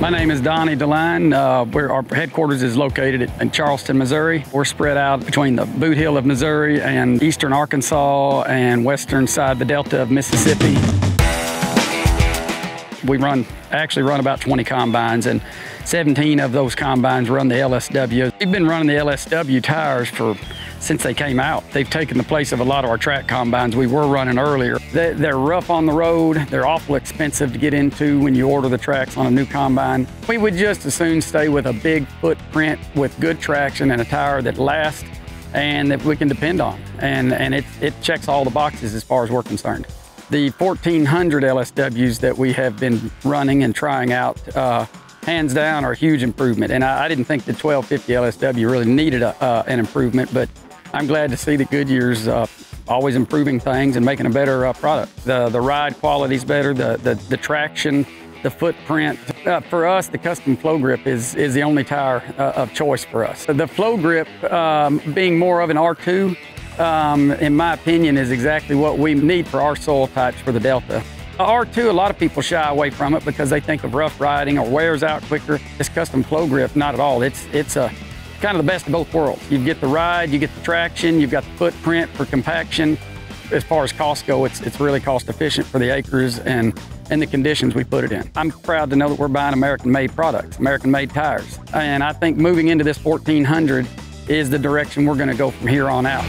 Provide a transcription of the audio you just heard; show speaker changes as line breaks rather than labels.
My name is Donnie DeLine. Our headquarters is located in Charleston, Missouri. We're spread out between the Boot Heel of Missouri and eastern Arkansas and western side the Delta of Mississippi. We actually run about 20 combines, and 17 of those combines run the LSW. We've been running the LSW tires since they came out. They've taken the place of a lot of our track combines we were running earlier. They're rough on the road. They're awful expensive to get into when you order the tracks on a new combine. We would just as soon stay with a big footprint with good traction and a tire that lasts and that we can depend on. And it checks all the boxes as far as we're concerned. The 1400 LSWs that we have been running and trying out, hands down, are a huge improvement. And I didn't think the 1250 LSW really needed an improvement, but I'm glad to see that Goodyear's always improving things and making a better product. The ride quality's better, the traction, the footprint. For us, the custom flow grip is the only tire of choice for us. The flow grip, being more of an R2, in my opinion, is exactly what we need for our soil types for the Delta. R2, a lot of people shy away from it because they think of rough riding or wears out quicker. This custom flow grip, not at all. It's kind of the best of both worlds. You get the ride, you get the traction, you've got the footprint for compaction. As far as costs go, it's really cost efficient for the acres and the conditions we put it in. I'm proud to know that we're buying American-made products, American-made tires. And I think moving into this 1400 is the direction we're going to go from here on out.